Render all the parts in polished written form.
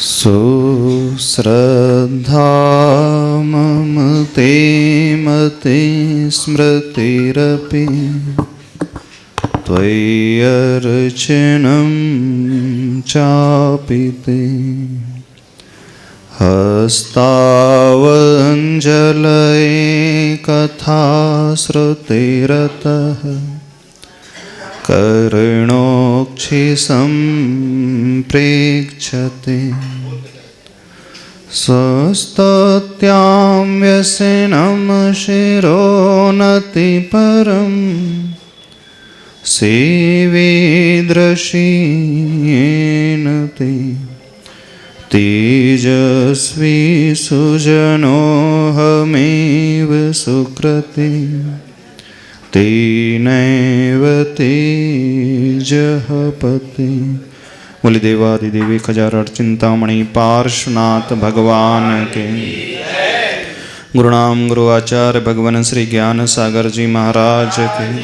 सुश्रद्धा मम ते मति स्मृतिरपि त्वय्यर्चनं चापि ते हस्तावञ्जलये कथा श्रुतिरतः कर्णोक्षिसम्प्रेक्षते स्वस्तत्यां व्यसनं शिरोनतिपरं सेवेदृशीयेन ते तेजस्वी सुजनोऽहमेव सुकृते तेनैव तेजः पते। बोले देवादिदेवी खजारर चिंतामणि पार्श्वनाथ भगवान के। गुरुनाम गुरु आचार्य भगवान श्री ज्ञान सागर जी महाराज के।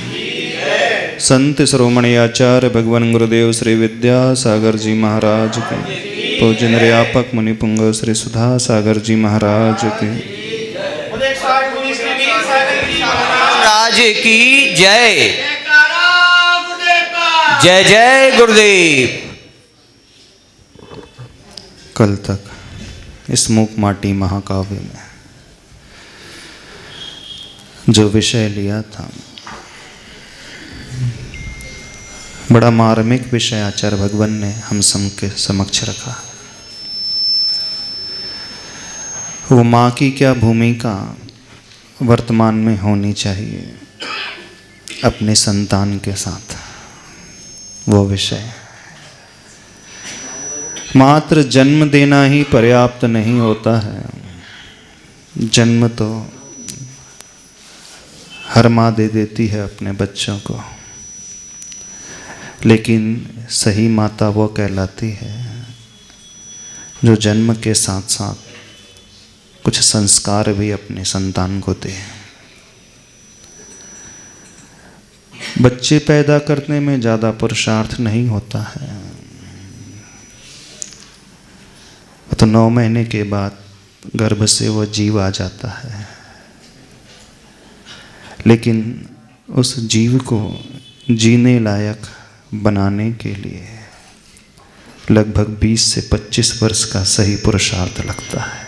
संत शिरोमणि आचार्य भगवान गुरुदेव श्री विद्यासागर जी महाराज के। पूजन व्यापक मुनि पुंग श्री सुधा सागर जी महाराज के। राज की जय। जय जय गुरुदेव। कल तक इस मूक माटी महाकाव्य में जो विषय लिया था, बड़ा मार्मिक विषय आचार्य भगवान ने हम सबके समक्ष रखा। वो माँ की क्या भूमिका वर्तमान में होनी चाहिए अपने संतान के साथ, वो विषय। मात्र जन्म देना ही पर्याप्त नहीं होता है। जन्म तो हर माँ दे देती है अपने बच्चों को, लेकिन सही माता वो कहलाती है जो जन्म के साथ साथ कुछ संस्कार भी अपने संतान को दे। बच्चे पैदा करने में ज़्यादा पुरुषार्थ नहीं होता है। तो 9 महीने के बाद गर्भ से वो जीव आ जाता है, लेकिन उस जीव को जीने लायक बनाने के लिए लगभग 20 से 25 वर्ष का सही पुरुषार्थ लगता है।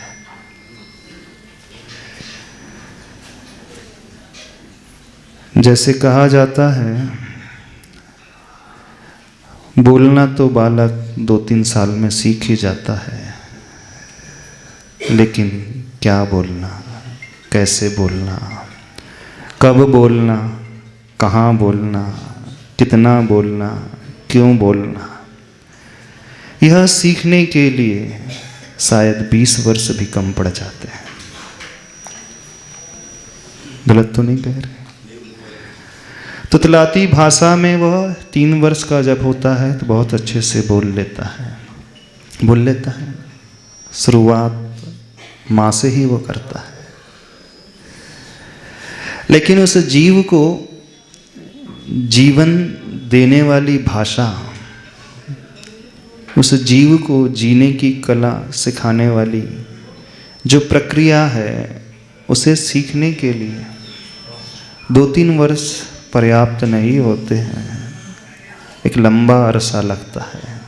जैसे कहा जाता है, बोलना तो बालक 2-3 साल में सीख ही जाता है, लेकिन क्या बोलना, कैसे बोलना, कब बोलना, कहाँ बोलना, कितना बोलना, क्यों बोलना, यह सीखने के लिए शायद 20 वर्ष भी कम पड़ जाते हैं। गलत तो नहीं कह रहे? तुतलाती भाषा में वह 3 वर्ष का जब होता है तो बहुत अच्छे से बोल लेता है। शुरुआत माँ से ही वो करता है, लेकिन उस जीव को जीवन देने वाली भाषा, उस जीव को जीने की कला सिखाने वाली जो प्रक्रिया है, उसे सीखने के लिए 2-3 वर्ष पर्याप्त नहीं होते हैं। एक लंबा अरसा लगता है,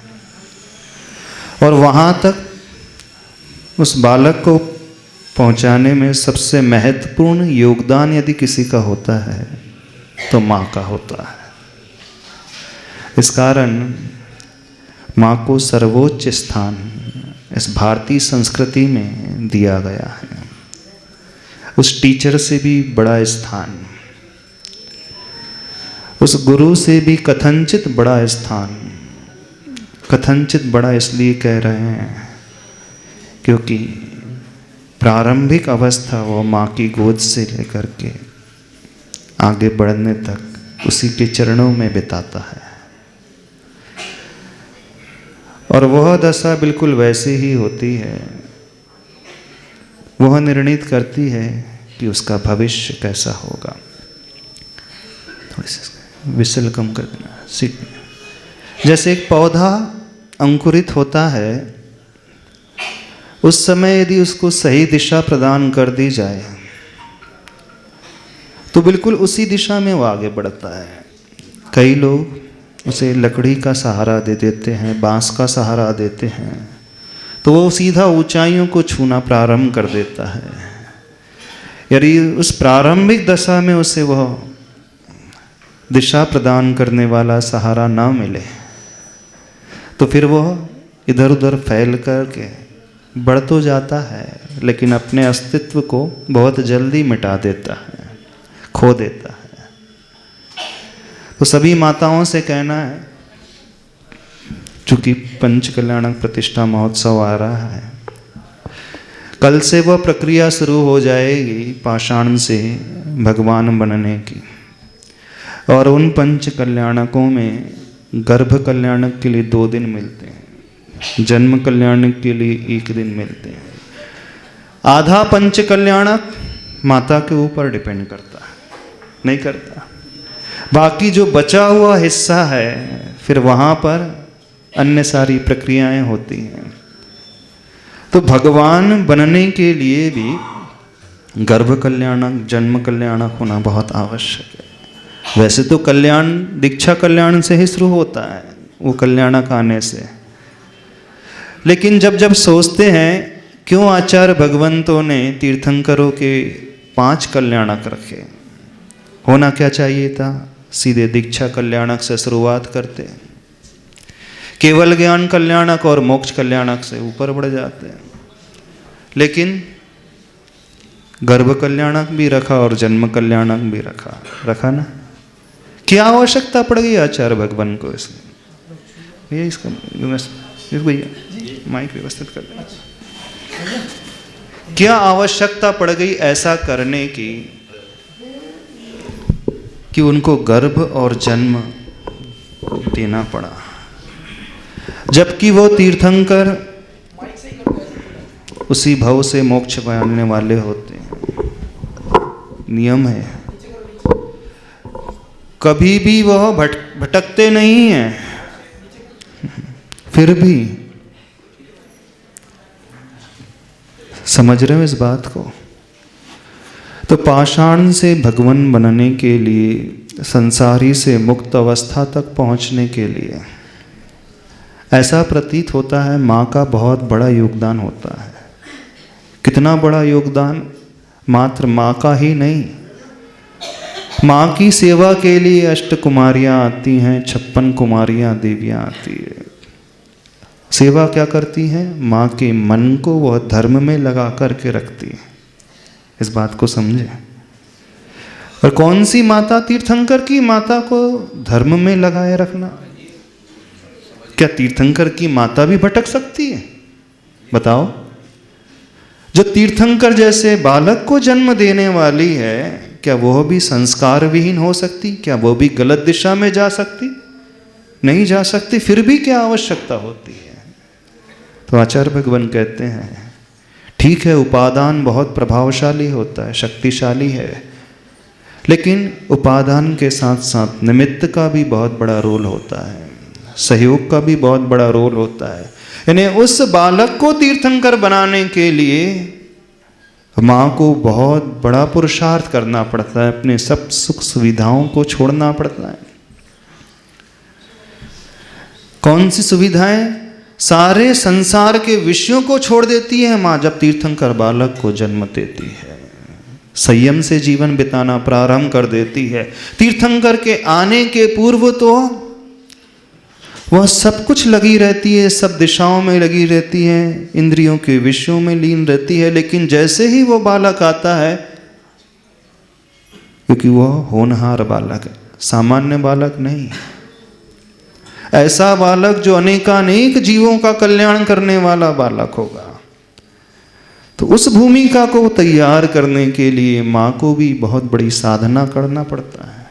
और वहाँ तक उस बालक को पहुँचाने में सबसे महत्वपूर्ण योगदान यदि किसी का होता है तो माँ का होता है। इस कारण माँ को सर्वोच्च स्थान इस भारतीय संस्कृति में दिया गया है। उस टीचर से भी बड़ा स्थान, उस गुरु से भी कथनचित बड़ा स्थान। कथनचित बड़ा इसलिए कह रहे हैं क्योंकि प्रारंभिक अवस्था वो माँ की गोद से लेकर के आगे बढ़ने तक उसी के चरणों में बिताता है, और वह दशा बिल्कुल वैसे ही होती है। वह निर्णित करती है कि उसका भविष्य कैसा होगा। थोड़ी सी विसल कम कर देना सीट में। जैसे एक पौधा अंकुरित होता है उस समय यदि उसको सही दिशा प्रदान कर दी जाए तो बिल्कुल उसी दिशा में वो आगे बढ़ता है। कई लोग उसे लकड़ी का सहारा दे देते हैं, बांस का सहारा देते हैं, तो वो सीधा ऊंचाइयों को छूना प्रारंभ कर देता है। यदि उस प्रारंभिक दशा में उसे वह दिशा प्रदान करने वाला सहारा ना मिले तो फिर वह इधर उधर फैल करके बढ़ तो जाता है, लेकिन अपने अस्तित्व को बहुत जल्दी मिटा देता है, खो देता है। तो सभी माताओं से कहना है, चूंकि पंच कल्याणक प्रतिष्ठा महोत्सव आ रहा है, कल से वह प्रक्रिया शुरू हो जाएगी पाषाण से भगवान बनने की। और उन पंच कल्याणकों में गर्भ कल्याणक के लिए 2 दिन मिलते हैं, जन्म कल्याणक के लिए 1 दिन मिलते हैं। आधा पंच कल्याणक माता के ऊपर डिपेंड करता है, नहीं करता। बाकी जो बचा हुआ हिस्सा है फिर वहाँ पर अन्य सारी प्रक्रियाएं होती हैं। तो भगवान बनने के लिए भी गर्भ कल्याणक, जन्म कल्याणक होना बहुत आवश्यक है। वैसे तो कल्याण दीक्षा कल्याण से ही शुरू होता है, वो कल्याणक आने से। लेकिन जब जब सोचते हैं क्यों आचार्य भगवंतों ने तीर्थंकरों के 5 कल्याणक रखे, होना क्या चाहिए था, सीधे दीक्षा कल्याणक से शुरुआत करते हैं, केवल ज्ञान कल्याणक और मोक्ष कल्याणक से ऊपर बढ़ जाते हैं। लेकिन गर्भ कल्याणक भी रखा और जन्म कल्याणक भी रखा ना। क्या आवश्यकता पड़ गई आचार्य भगवान को इसमें? भैया इसका भैया माइक व्यवस्थित कर दें। क्या आवश्यकता पड़ गई ऐसा करने की कि उनको गर्भ और जन्म देना पड़ा, जबकि वो तीर्थंकर उसी भव से मोक्ष पाने वाले होते हैं। नियम है, कभी भी वह भटकते नहीं हैं। फिर भी समझ रहे हो इस बात को? तो पाषाण से भगवान बनने के लिए, संसारी से मुक्त अवस्था तक पहुंचने के लिए ऐसा प्रतीत होता है माँ का बहुत बड़ा योगदान होता है। कितना बड़ा योगदान, मात्र माँ का ही नहीं, माँ की सेवा के लिए 8 कुमारियाँ आती हैं, 56 कुमारियाँ देवियाँ आती है। सेवा क्या करती हैं? माँ के मन को वह धर्म में लगा करके रखती है। इस बात को समझे। और कौन सी माता? तीर्थंकर की माता को धर्म में लगाए रखना। क्या तीर्थंकर की माता भी भटक सकती है? बताओ। जो तीर्थंकर जैसे बालक को जन्म देने वाली है, क्या वह भी संस्कार विहीन हो सकती? क्या वो भी गलत दिशा में जा सकती? नहीं जा सकती। फिर भी क्या आवश्यकता होती है? तो आचार्य भगवान कहते हैं ठीक है, उपादान बहुत प्रभावशाली होता है, शक्तिशाली है, लेकिन उपादान के साथ साथ निमित्त का भी बहुत बड़ा रोल होता है, सहयोग का भी बहुत बड़ा रोल होता है। यानी उस बालक को तीर्थंकर बनाने के लिए माँ को बहुत बड़ा पुरुषार्थ करना पड़ता है, अपने सब सुख सुविधाओं को छोड़ना पड़ता है। कौन सी सुविधाएं? सारे संसार के विषयों को छोड़ देती है माँ जब तीर्थंकर बालक को जन्म देती है। संयम से जीवन बिताना प्रारंभ कर देती है। तीर्थंकर के आने के पूर्व तो वह सब कुछ लगी रहती है, सब दिशाओं में लगी रहती है, इंद्रियों के विषयों में लीन रहती है। लेकिन जैसे ही वो बालक आता है, क्योंकि वह होनहार बालक है, सामान्य बालक नहीं, ऐसा बालक जो अनेकानेक जीवों का कल्याण करने वाला बालक होगा, तो उस भूमिका को तैयार करने के लिए माँ को भी बहुत बड़ी साधना करना पड़ता है।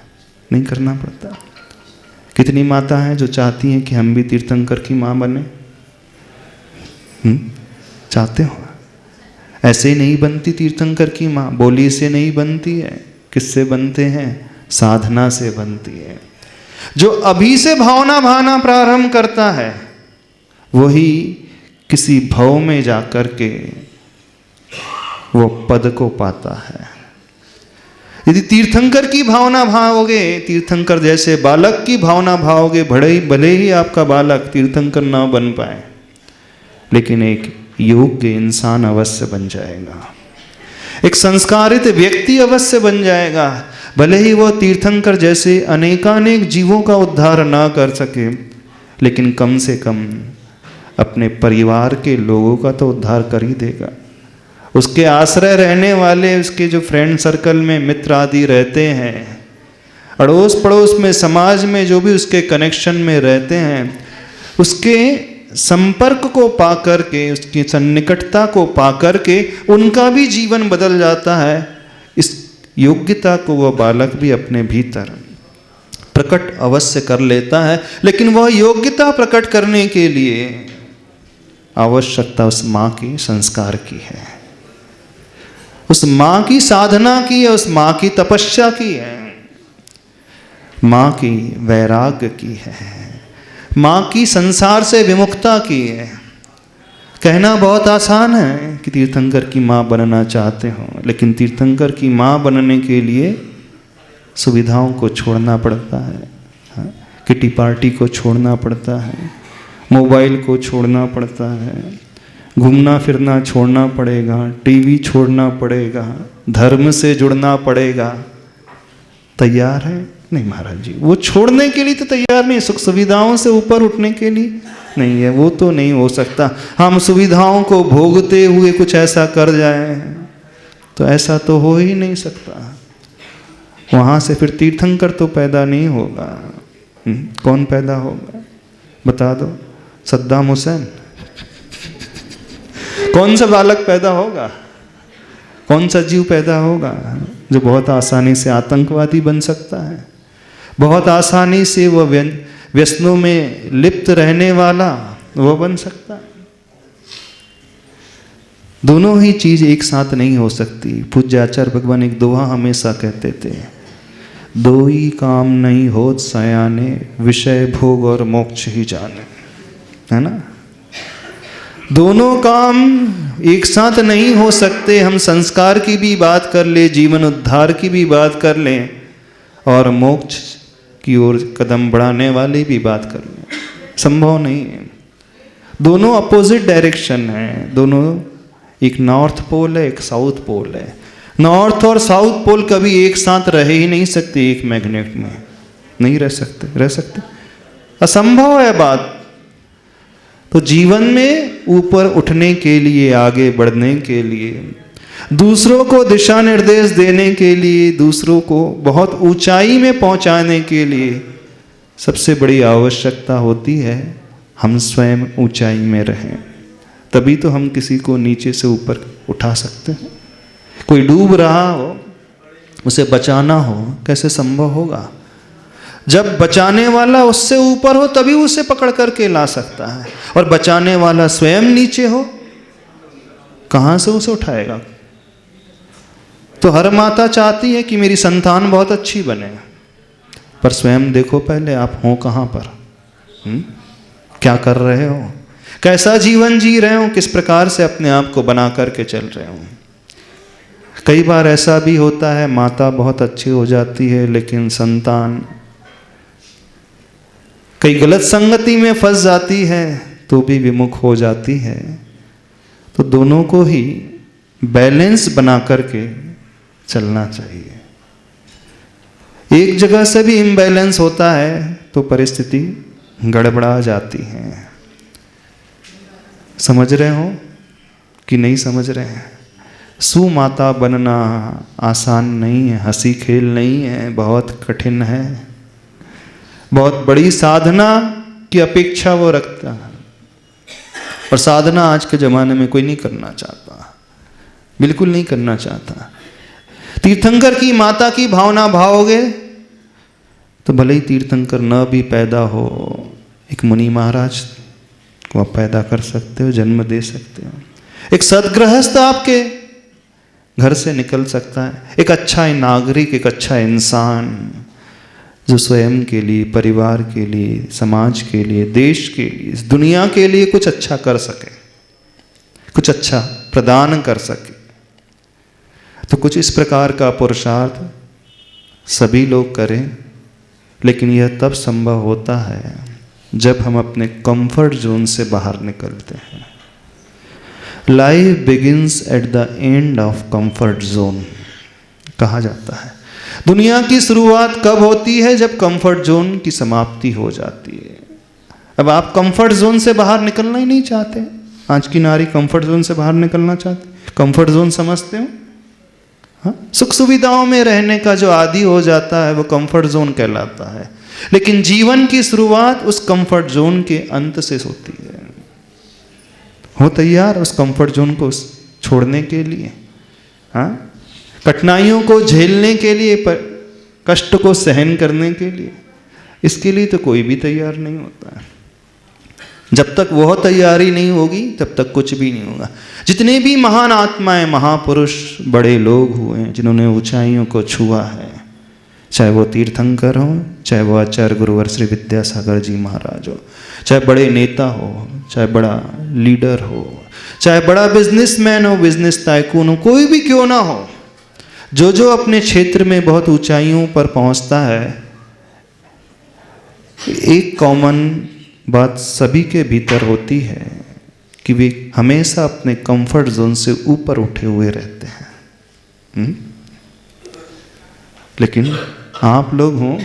नहीं करना पड़ता? कितनी माता हैं जो चाहती हैं कि हम भी तीर्थंकर की माँ बने? चाहते हो? ऐसे ही नहीं बनती तीर्थंकर की माँ, बोली से नहीं बनती है। किससे बनते हैं? साधना से बनती है। जो अभी से भावना भाना प्रारंभ करता है वही किसी भव में जाकर के वो पद को पाता है। यदि तीर्थंकर की भावना भाओगे, तीर्थंकर जैसे बालक की भावना भाओगे, भले ही आपका बालक तीर्थंकर ना बन पाए, लेकिन एक योग्य इंसान अवश्य बन जाएगा, एक संस्कारित व्यक्ति अवश्य बन जाएगा। भले ही वो तीर्थंकर जैसे अनेकानेक जीवों का उद्धार ना कर सके, लेकिन कम से कम अपने परिवार के लोगों का तो उद्धार कर ही देगा। उसके आश्रय रहने वाले, उसके जो फ्रेंड सर्कल में मित्र आदि रहते हैं, अड़ोस पड़ोस में, समाज में जो भी उसके कनेक्शन में रहते हैं, उसके संपर्क को पा करके, उसकी सन्निकटता को पा करके उनका भी जीवन बदल जाता है। इस योग्यता को वह बालक भी अपने भीतर प्रकट अवश्य कर लेता है, लेकिन वह योग्यता प्रकट करने के लिए आवश्यकता उस माँ की संस्कार की है, उस माँ की साधना की है, उस माँ की तपस्या की है, माँ की वैराग्य की है, माँ की संसार से विमुक्ता की है। कहना बहुत आसान है कि तीर्थंकर की माँ बनना चाहते हो, लेकिन तीर्थंकर की माँ बनने के लिए सुविधाओं को छोड़ना पड़ता है, किटी पार्टी को छोड़ना पड़ता है, मोबाइल को छोड़ना पड़ता है, घूमना फिरना छोड़ना पड़ेगा, टीवी छोड़ना पड़ेगा, धर्म से जुड़ना पड़ेगा। तैयार है? नहीं महाराज जी, वो छोड़ने के लिए तो तैयार नहीं, सुख सुविधाओं से ऊपर उठने के लिए नहीं है, वो तो नहीं हो सकता। हम सुविधाओं को भोगते हुए कुछ ऐसा कर जाए तो ऐसा तो हो ही नहीं सकता। वहाँ से फिर तीर्थंकर तो पैदा नहीं होगा। कौन पैदा होगा बता दो? सद्दाम हुसैन? कौन सा बालक पैदा होगा? कौन सा जीव पैदा होगा जो बहुत आसानी से आतंकवादी बन सकता है, बहुत आसानी से वह व्यसनों में लिप्त रहने वाला वह बन सकता है? दोनों ही चीज एक साथ नहीं हो सकती। पूज्य आचार्य भगवान एक दोहा हमेशा कहते थे, दो ही काम नहीं होत सयाने, विषय भोग और मोक्ष ही जाने। है ना? दोनों काम एक साथ नहीं हो सकते। हम संस्कार की भी बात कर ले, जीवन उद्धार की भी बात कर लें, और मोक्ष की ओर कदम बढ़ाने वाली भी बात कर लें, संभव नहीं है। दोनों अपोजिट डायरेक्शन है, दोनों एक नॉर्थ पोल है, एक साउथ पोल है। नॉर्थ और साउथ पोल कभी एक साथ रह ही नहीं सकते, एक मैग्नेट में नहीं रह सकते, असंभव है बात। तो जीवन में ऊपर उठने के लिए, आगे बढ़ने के लिए, दूसरों को दिशा निर्देश देने के लिए, दूसरों को बहुत ऊंचाई में पहुंचाने के लिए सबसे बड़ी आवश्यकता होती है हम स्वयं ऊंचाई में रहें। तभी तो हम किसी को नीचे से ऊपर उठा सकते हैं। कोई डूब रहा हो, उसे बचाना हो, कैसे संभव होगा? जब बचाने वाला उससे ऊपर हो तभी उसे पकड़ करके ला सकता है, और बचाने वाला स्वयं नीचे हो, कहां से उसे उठाएगा? तो हर माता चाहती है कि मेरी संतान बहुत अच्छी बने, पर स्वयं देखो पहले आप हो कहां पर, क्या कर रहे हो, कैसा जीवन जी रहे हो, किस प्रकार से अपने आप को बना करके चल रहे हो। कई बार ऐसा भी होता है, माता बहुत अच्छी हो जाती है, लेकिन संतान कई गलत संगति में फंस जाती है तो भी विमुख हो जाती है। तो दोनों को ही बैलेंस बना करके चलना चाहिए। एक जगह से भी इम्बैलेंस होता है तो परिस्थिति गड़बड़ा जाती है। समझ रहे हो कि नहीं समझ रहे हैं? सुमाता बनना आसान नहीं है, हंसी खेल नहीं है, बहुत कठिन है, बहुत बड़ी साधना की अपेक्षा वो रखता है। और साधना आज के ज़माने में कोई नहीं करना चाहता, बिल्कुल नहीं करना चाहता। तीर्थंकर की माता की भावना भाओगे तो भले ही तीर्थंकर न भी पैदा हो, एक मुनि महाराज को आप पैदा कर सकते हो, जन्म दे सकते हो। एक सद्गृहस्थ आपके घर से निकल सकता है, एक अच्छा नागरिक, एक अच्छा इंसान जो स्वयं के लिए, परिवार के लिए, समाज के लिए, देश के लिए, इस दुनिया के लिए कुछ अच्छा कर सके। कुछ अच्छा प्रदान कर सके। तो कुछ इस प्रकार का पुरुषार्थ सभी लोग करें, लेकिन यह तब संभव होता है जब हम अपने कंफर्ट जोन से बाहर निकलते हैं। Life begins at the end of comfort zone कहा जाता है। दुनिया की शुरुआत कब होती है? जब कंफर्ट जोन की समाप्ति हो जाती है। अब आप कंफर्ट जोन से बाहर निकलना ही नहीं चाहते। आज की नारी कंफर्ट जोन से बाहर निकलना चाहती। कंफर्ट जोन समझते हो? हाँ, सुख सुविधाओं में रहने का जो आदी हो जाता है वो कंफर्ट जोन कहलाता है। लेकिन जीवन की शुरुआत उस कंफर्ट जोन के अंत से होती है। हो तैयार उस कंफर्ट जोन को छोड़ने के लिए? हाँ, कठिनाइयों को झेलने के लिए, कष्ट को सहन करने के लिए? इसके लिए तो कोई भी तैयार नहीं होता है। जब तक वह तैयारी नहीं होगी तब तक कुछ भी नहीं होगा। जितने भी महान आत्माएं, महापुरुष, बड़े लोग हुए हैं जिन्होंने ऊंचाइयों को छुआ है, चाहे वो तीर्थंकर हो, चाहे वो आचार्य गुरुवर श्री विद्यासागर जी महाराज हो, चाहे बड़े नेता हो, चाहे बड़ा लीडर हो, चाहे बड़ा बिजनेसमैन हो, बिजनेस टाइकून हो, कोई भी क्यों ना हो, जो अपने क्षेत्र में बहुत ऊंचाइयों पर पहुंचता है, एक कॉमन बात सभी के भीतर होती है कि वे हमेशा अपने कंफर्ट जोन से ऊपर उठे हुए रहते हैं। लेकिन आप लोग हो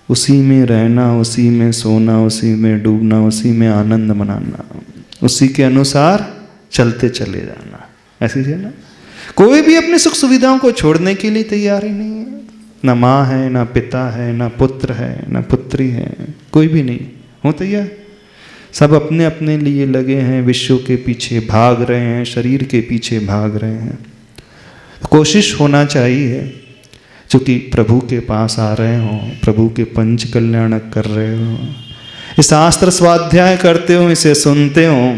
उसी में रहना, उसी में सोना, उसी में डूबना, उसी में आनंद मनाना, उसी के अनुसार चलते चले जाना। ऐसी है ना? कोई भी अपनी सुख सुविधाओं को छोड़ने के लिए तैयार ही नहीं है। ना माँ है, ना पिता है, ना पुत्र है, ना पुत्री है, कोई भी नहीं हो तैयार। सब अपने अपने लिए लगे हैं, विश्व के पीछे भाग रहे हैं, शरीर के पीछे भाग रहे हैं। कोशिश होना चाहिए, चूँकि प्रभु के पास आ रहे हो, प्रभु के पंच कल्याण कर रहे हो, इस शास्त्र स्वाध्याय करते हो, इसे सुनते हो,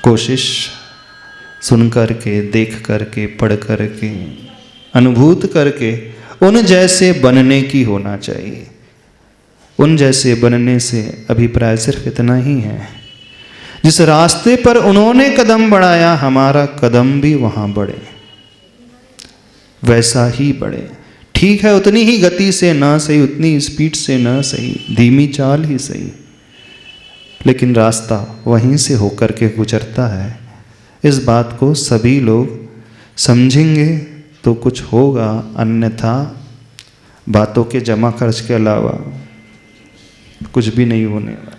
कोशिश सुन करके, देख करके, पढ़ करके, अनुभूत करके उन जैसे बनने की होना चाहिए। उन जैसे बनने से अभिप्राय सिर्फ इतना ही है, जिस रास्ते पर उन्होंने कदम बढ़ाया, हमारा कदम भी वहाँ बढ़े, वैसा ही बढ़े। ठीक है, उतनी ही गति से ना सही, उतनी स्पीड से ना सही, धीमी चाल ही सही, लेकिन रास्ता वहीं से होकर के गुजरता है। इस बात को सभी लोग समझेंगे तो कुछ होगा, अन्यथा बातों के जमा खर्च के अलावा कुछ भी नहीं होने वाला।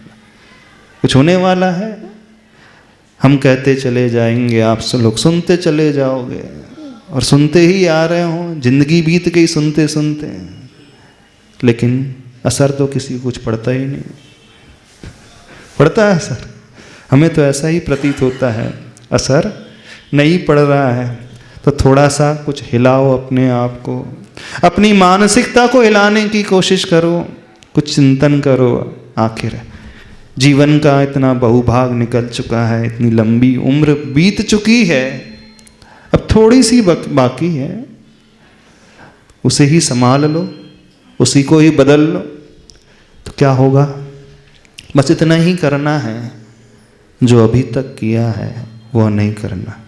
कुछ होने वाला है, हम कहते चले जाएंगे, आप सब लोग सुनते चले जाओगे, और सुनते ही आ रहे हो, जिंदगी बीत गई सुनते सुनते, लेकिन असर तो किसी को कुछ पड़ता ही नहीं। पड़ता है असर? हमें तो ऐसा ही प्रतीत होता है, असर नहीं पड़ रहा है। तो थोड़ा सा कुछ हिलाओ अपने आप को, अपनी मानसिकता को हिलाने की कोशिश करो, कुछ चिंतन करो। आखिर जीवन का इतना बहुभाग निकल चुका है, इतनी लंबी उम्र बीत चुकी है, अब थोड़ी सी बाकी है, उसे ही संभाल लो, उसी को ही बदल लो, तो क्या होगा? बस इतना ही करना है, जो अभी तक किया है वो नहीं करना।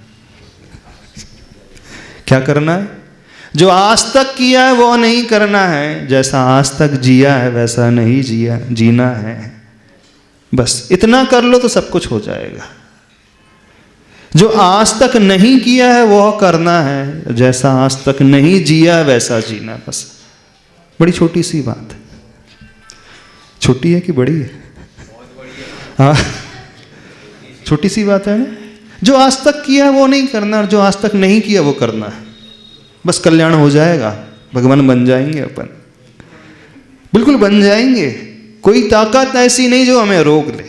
क्या करना है? जो आज तक किया है वो नहीं करना है, जैसा आज तक जिया है वैसा नहीं जीना है। बस इतना कर लो तो सब कुछ हो जाएगा। जो आज तक नहीं किया है वो करना है, जैसा आज तक नहीं जिया है वैसा जीना। बस बड़ी छोटी सी बात है। छोटी है कि बड़ी है? हाँ, छोटी सी बात है ना। जो आज तक किया है वो नहीं करना, और जो आज तक नहीं किया वो करना है। बस कल्याण हो जाएगा, भगवान बन जाएंगे अपन, बिल्कुल बन जाएंगे। कोई ताकत ऐसी नहीं जो हमें रोक ले,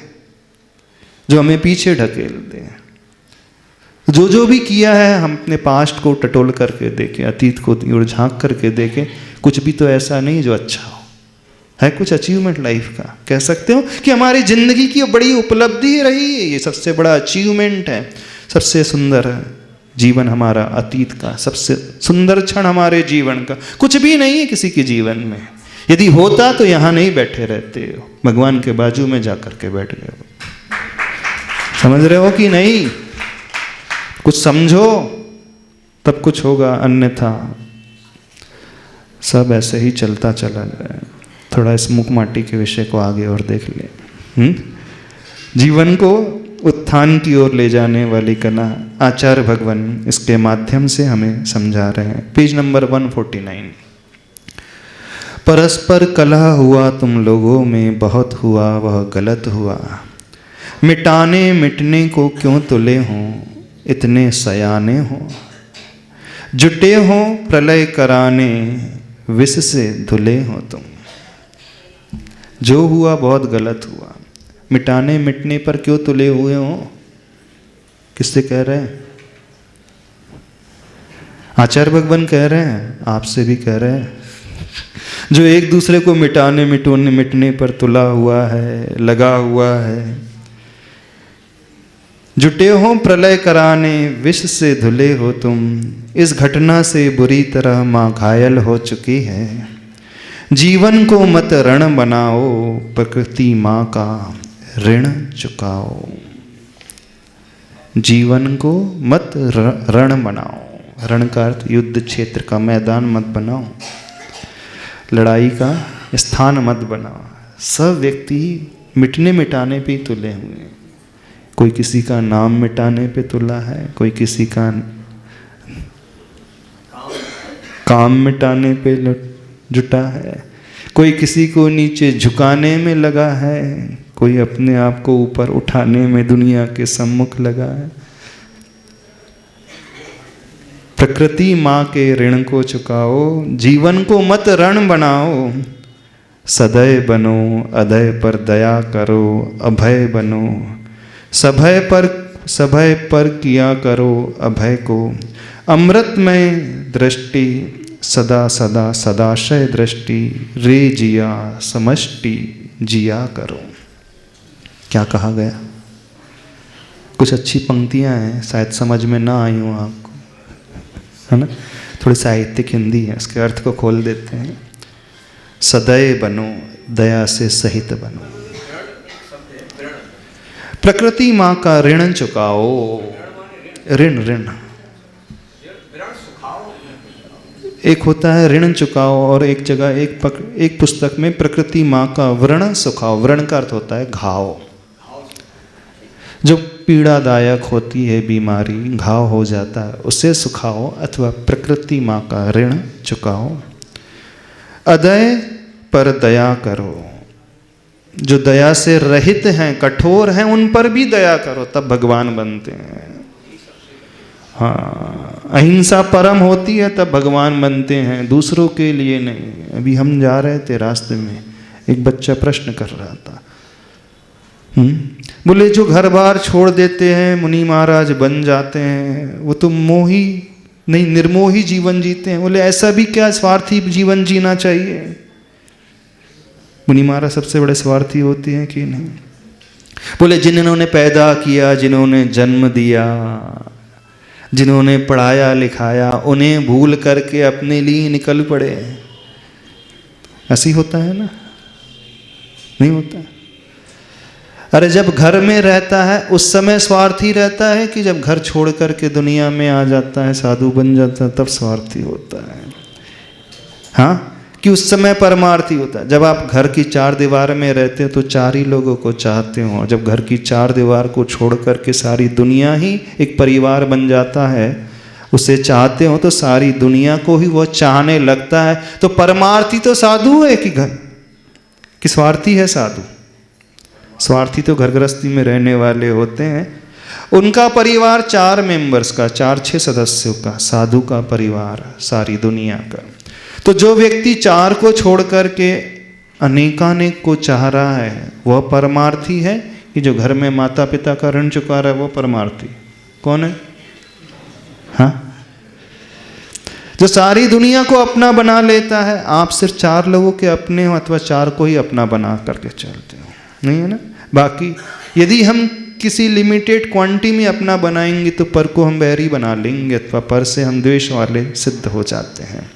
जो हमें पीछे ढकेल दे। जो भी किया है हम अपने पास्ट को टटोल करके देखें, अतीत को और झांक करके देखें, कुछ भी तो ऐसा नहीं जो अच्छा हो। है कुछ अचीवमेंट लाइफ का? कह सकते हो कि हमारी जिंदगी की बड़ी उपलब्धि रही है, ये सबसे बड़ा अचीवमेंट है। सबसे सुंदर जीवन हमारा अतीत का, सबसे सुंदर क्षण हमारे जीवन का कुछ भी नहीं है किसी के जीवन में। यदि होता तो यहाँ नहीं बैठे रहते हो, भगवान के बाजू में जा कर के बैठ गए हो। समझ रहे हो कि नहीं? कुछ समझो तब कुछ होगा, अन्यथा सब ऐसे ही चलता चला जाए। थोड़ा इस मुख माटी के विषय को आगे और देख ले। जीवन को उत्थान की ओर ले जाने वाली कला आचार्य भगवान इसके माध्यम से हमें समझा रहे हैं। Page number 149। परस्पर कलह हुआ तुम लोगों में, बहुत हुआ वह गलत हुआ। मिटाने मिटने को क्यों तुले हों, इतने सयाने हो। जुटे हो प्रलय कराने, विष से धुले हो तुम। जो हुआ बहुत गलत हुआ, मिटाने मिटने पर क्यों तुले हुए हो? किससे कह रहे हैं? आचार्य भगवान कह रहे हैं, आपसे भी कह रहे हैं। जो एक दूसरे को मिटाने मिटने पर तुला हुआ है, लगा हुआ है। जुटे हो प्रलय कराने, विष से धुले हो तुम। इस घटना से बुरी तरह माँ घायल हो चुकी है। जीवन को मत रण बनाओ, प्रकृति माँ का ऋण चुकाओ। जीवन को मत रण बनाओ। रण का अर्थ युद्ध क्षेत्र का मैदान मत बनाओ, लड़ाई का स्थान मत बनाओ। सब व्यक्ति मिटने मिटाने पे तुले हुए हैं। कोई किसी का नाम मिटाने पे तुला है, कोई किसी का काम मिटाने पे जुटा है, कोई किसी को नीचे झुकाने में लगा है, कोई अपने आप को ऊपर उठाने में दुनिया के सम्मुख लगा है। प्रकृति माँ के ऋण को चुकाओ, जीवन को मत रण बनाओ। सदय बनो, अदय पर दया करो, अभय बनो। सभय पर किया करो अभय को। अमृत में दृष्टि सदा सदा सदाशय दृष्टि। रे जिया समष्टि जिया करो। क्या कहा गया? कुछ अच्छी पंक्तियां हैं, शायद समझ में ना आई हो आपको, है ना? थोड़ी साहित्यिक हिंदी है, इसके अर्थ को खोल देते हैं। सदय बनो, दया से सहित बनो। प्रकृति माँ का ऋण चुकाओ। ऋण ऋण एक होता है ऋण चुकाओ, और एक जगह एक पुस्तक में प्रकृति माँ का व्रण सुखाओ। व्रण का अर्थ होता है घाव, जो पीड़ादायक होती है बीमारी, घाव हो जाता है, उसे सुखाओ अथवा प्रकृति माँ का ऋण चुकाओ। अदय पर दया करो। जो दया से रहित हैं, कठोर हैं, उन पर भी दया करो, तब भगवान बनते हैं। हाँ, अहिंसा परम होती है तब भगवान बनते हैं, दूसरों के लिए नहीं। अभी हम जा रहे थे रास्ते में, एक बच्चा प्रश्न कर रहा था। बोले जो घर बार छोड़ देते हैं, मुनि महाराज बन जाते हैं, वो तो मोही नहीं निर्मोही जीवन जीते हैं। बोले ऐसा भी क्या स्वार्थी जीवन जीना चाहिए? मुनि महाराज सबसे बड़े स्वार्थी होते हैं कि नहीं? बोले जिन्होंने पैदा किया, जिन्होंने जन्म दिया, जिन्होंने पढ़ाया लिखाया, उन्हें भूल करके अपने लिए निकल पड़े। ऐसी होता है ना? नहीं होता? अरे जब घर में रहता है उस समय स्वार्थी रहता है, कि जब घर छोड़ करके दुनिया में आ जाता है, साधु बन जाता है, तब स्वार्थी होता है? हाँ, कि उस समय परमार्थी होता है। जब आप घर की चार दीवार में रहते हो तो चार ही लोगों को चाहते हो। जब घर की चार दीवार को छोड़ करके सारी दुनिया ही एक परिवार बन जाता है, उसे चाहते हो, तो सारी दुनिया को ही वो चाहने लगता है। तो परमार्थी तो साधु है कि स्वार्थी है साधु? स्वार्थी तो घर गृहस्थी में रहने वाले होते हैं। उनका परिवार 4 मेंबर्स का, 4-6 सदस्यों का, साधु का परिवार सारी दुनिया का। तो जो व्यक्ति 4 को छोड़ करके अनेकानेक को चाह रहा है, वह परमार्थी है? कि जो घर में माता पिता का ऋण चुका रहा है, वो परमार्थी कौन है? हाँ, जो सारी दुनिया को अपना बना लेता है। आप सिर्फ 4 लोगों के अपने हो, अथवा 4 को ही अपना बना करके चलते हो, नहीं है ना? बाकी यदि हम किसी लिमिटेड क्वांटिटी में अपना बनाएंगे तो पर को हम बैरी बना लेंगे, अथवा पर से हम द्वेष वाले सिद्ध हो जाते हैं।